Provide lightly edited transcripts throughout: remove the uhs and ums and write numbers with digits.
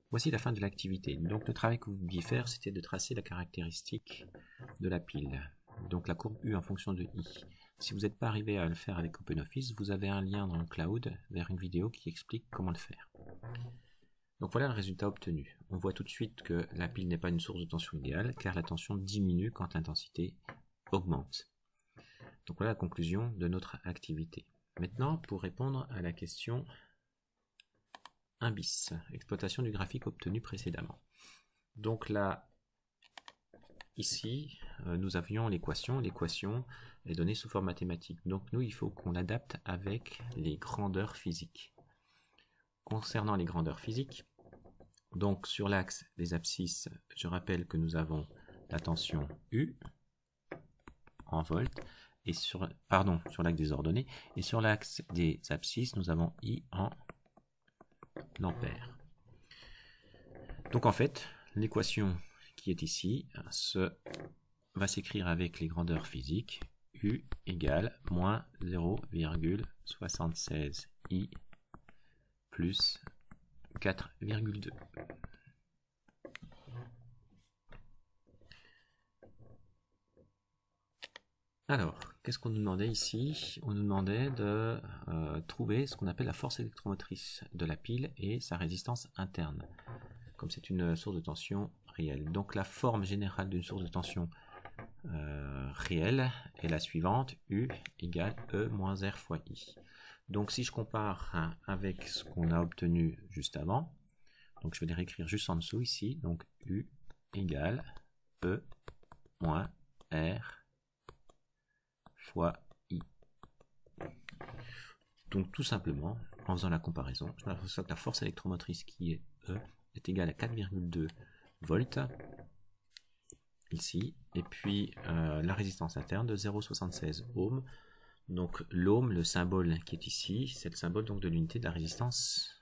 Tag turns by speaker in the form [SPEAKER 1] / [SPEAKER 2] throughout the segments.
[SPEAKER 1] Voici la fin de l'activité. Donc le travail que vous deviez faire, c'était de tracer la caractéristique de la pile. Donc la courbe U en fonction de I. Si vous n'êtes pas arrivé à le faire avec OpenOffice, vous avez un lien dans le cloud vers une vidéo qui explique comment le faire. Donc voilà le résultat obtenu. On voit tout de suite que la pile n'est pas une source de tension idéale, car la tension diminue quand l'intensité augmente. Donc voilà la conclusion de notre activité. Maintenant, pour répondre à la question 1 bis, exploitation du graphique obtenu précédemment. Donc là, ici, nous avions l'équation. L'équation est donnée sous forme mathématique. Donc nous, il faut qu'on l'adapte avec les grandeurs physiques. Concernant les grandeurs physiques, donc sur l'axe des abscisses, je rappelle que nous avons la tension U en volts, et sur l'axe des ordonnées, et sur l'axe des abscisses, nous avons I en ampères. Donc en fait, l'équation qui est ici va s'écrire avec les grandeurs physiques. U égale moins 0,76 I plus 4,2. Alors, qu'est-ce qu'on nous demandait ici? On nous demandait de trouver ce qu'on appelle la force électromotrice de la pile et sa résistance interne, comme c'est une source de tension réelle. Donc la forme générale d'une source de tension réelle est la suivante, U égale E moins R fois I. Donc si je compare avec ce qu'on a obtenu juste avant, donc je vais les réécrire juste en dessous ici, donc U égale E moins R fois I. Donc tout simplement, en faisant la comparaison, je m'aperçois que la force électromotrice qui est E est égale à 4,2 volts ici, et puis la résistance interne de 0,76 ohms. Donc l'ohm, le symbole qui est ici, c'est le symbole donc de l'unité de la résistance.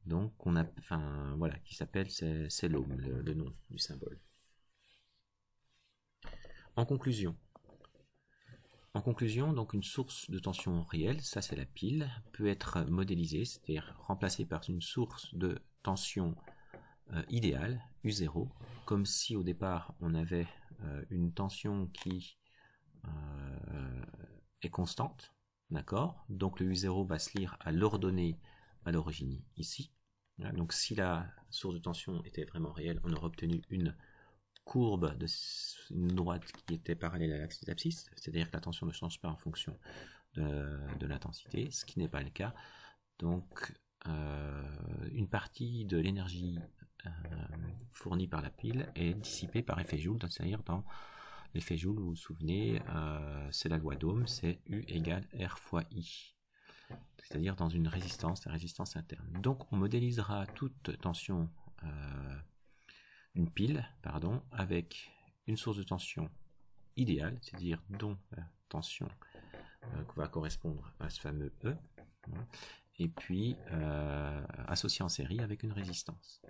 [SPEAKER 1] Donc on a, voilà, qui s'appelle, c'est l'ohm, le nom du symbole. En conclusion, donc une source de tension réelle, ça c'est la pile, peut être modélisée, c'est-à-dire remplacée par une source de tension idéale, U0, comme si au départ on avait une tension qui est constante, d'accord? Donc le U0 va se lire à l'ordonnée à l'origine ici. Donc si la source de tension était vraiment réelle, on aurait obtenu une courbe une droite qui était parallèle à l'axe des abscisses, c'est-à-dire que la tension ne change pas en fonction de l'intensité, ce qui n'est pas le cas. Donc une partie de l'énergie fournie par la pile est dissipée par effet Joule, c'est-à-dire dans l'effet Joule, vous vous souvenez, c'est la loi d'Ohm, c'est U égale R fois I, c'est-à-dire dans une résistance, la résistance interne. Donc on modélisera toute tension une pile, avec une source de tension idéale, c'est-à-dire dont la tension va correspondre à ce fameux E, et puis associé en série avec une résistance.